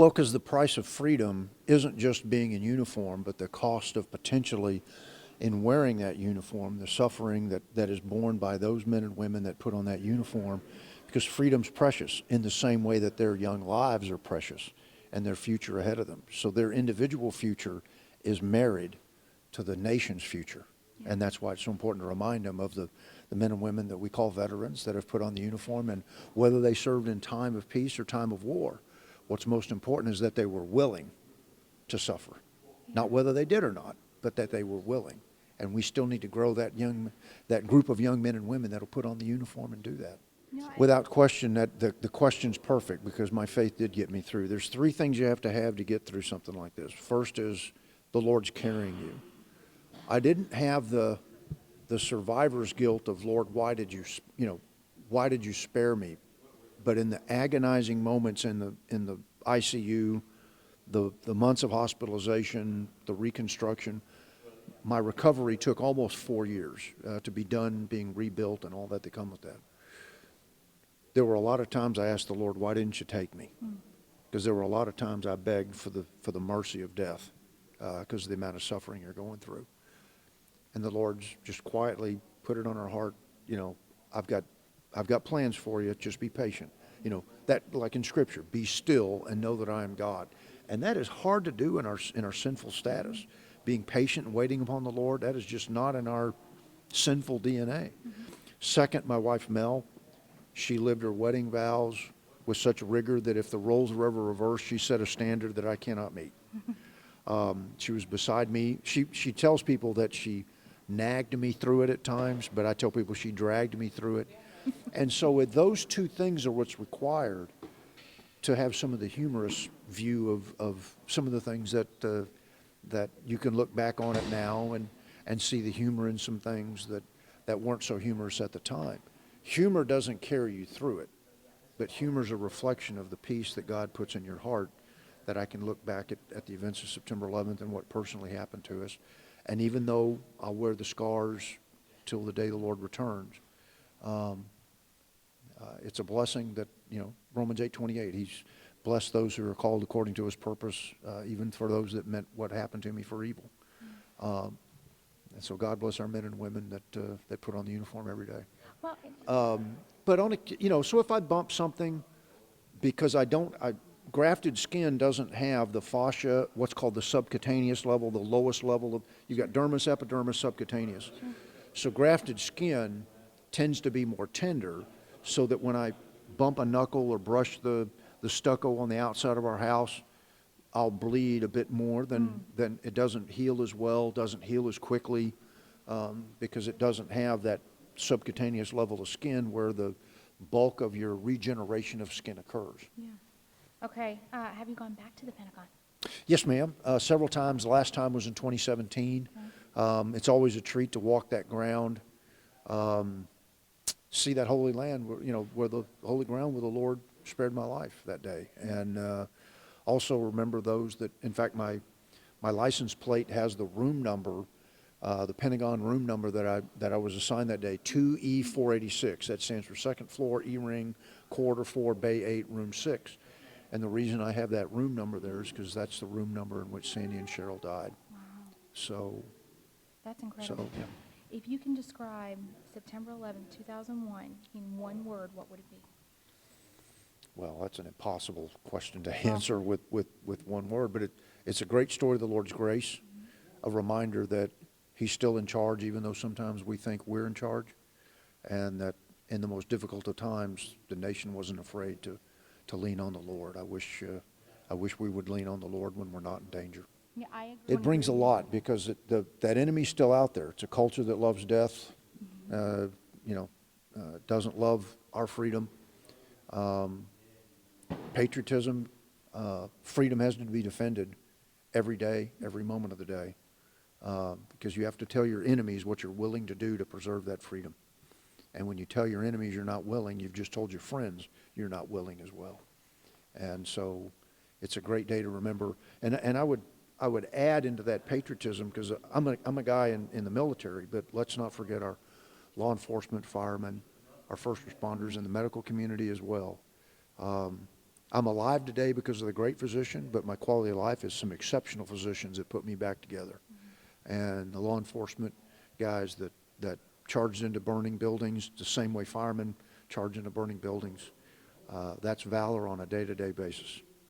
Well, because the price of freedom isn't just being in uniform, but the cost of potentially in wearing that uniform, the suffering that is borne by those men and women that put on that uniform, because freedom's precious in the same way that their young lives are precious and their future ahead of them. So their individual future is married to the nation's future. Yeah. And that's why it's so important to remind them of the men and women that we call veterans that have put on the uniform, and whether they served in time of peace or time of war, what's most important is that they were willing to suffer. Yeah. Not whether they did or not, but that they were willing. And we still need to grow that group of young men and women that'll put on the uniform and do that. No, without question, that the question's perfect, because my faith did get me through. There's three things you have to get through something like this. First is the Lord's carrying you. I didn't have the survivor's guilt of, Lord, why did you spare me? But in the agonizing moments in the ICU, the months of hospitalization, the reconstruction, my recovery took almost 4 years to be done, being rebuilt and all that come with that. There were a lot of times I asked the Lord, why didn't you take me? Because there were a lot of times I begged for the mercy of death because of the amount of suffering you're going through. And the Lord's just quietly put it on our heart, I've got plans for you, just be patient. That, like in Scripture, be still and know that I am God. And that is hard to do in our sinful status. Being patient and waiting upon the Lord, that is just not in our sinful DNA. Mm-hmm. Second, my wife Mel, she lived her wedding vows with such rigor that if the roles were ever reversed, she set a standard that I cannot meet. She was beside me. She tells people that she nagged me through it at times, but I tell people she dragged me through it. And so with those two things are what's required to have some of the humorous view of some of the things that you can look back on it now and see the humor in some things that weren't so humorous at the time. Humor doesn't carry you through it, but humor is a reflection of the peace that God puts in your heart, that I can look back at the events of September 11th and what personally happened to us. And even though I'll wear the scars till the day the Lord returns, it's a blessing that, Romans 8:28, He's blessed those who are called according to His purpose, even for those that meant what happened to me for evil. And so God bless our men and women that put on the uniform every day. Well, but so if I bump something, because grafted skin doesn't have the fascia, what's called the subcutaneous level, the lowest level of, you've got dermis, epidermis, subcutaneous. Sure. So grafted skin tends to be more tender, so that when I bump a knuckle or brush the stucco on the outside of our house, I'll bleed a bit more than it doesn't heal as well, doesn't heal as quickly, because it doesn't have that subcutaneous level of skin where the bulk of your regeneration of skin occurs. Yeah. Okay. Have you gone back to the Pentagon? Yes, ma'am. Several times. The last time was in 2017. Okay. It's always a treat to walk that ground, see that holy land, where the holy ground where the Lord spared my life that day. And also remember those that, in fact, my license plate has the room number, the Pentagon room number that I was assigned that day, 2E486. That stands for second floor, E-ring, corridor 4, bay 8, room 6. And the reason I have that room number there is because that's the room number in which Sandy and Cheryl died. Wow. So. That's incredible. So, yeah. If you can describe September 11th, 2001 in one word, what would it be? Well, that's an impossible question to answer with one word, but it's a great story of the Lord's grace, a reminder that He's still in charge, even though sometimes we think we're in charge, and that in the most difficult of times, the nation wasn't afraid to lean on the Lord. I wish we would lean on the Lord when we're not in danger. Yeah, I agree. It brings a lot, because that enemy's still out there. It's a culture that loves death, doesn't love our freedom. Patriotism, freedom has to be defended every day, every moment of the day, because you have to tell your enemies what you're willing to do to preserve that freedom. And when you tell your enemies you're not willing, you've just told your friends you're not willing as well. And so it's a great day to remember. And I would add into that patriotism, because I'm a guy in the military, but let's not forget our law enforcement, firemen, our first responders, and the medical community as well. I'm alive today because of the great physician, but my quality of life is some exceptional physicians that put me back together. And the law enforcement guys that charged into burning buildings the same way firemen charge into burning buildings. That's valor on a day-to-day basis.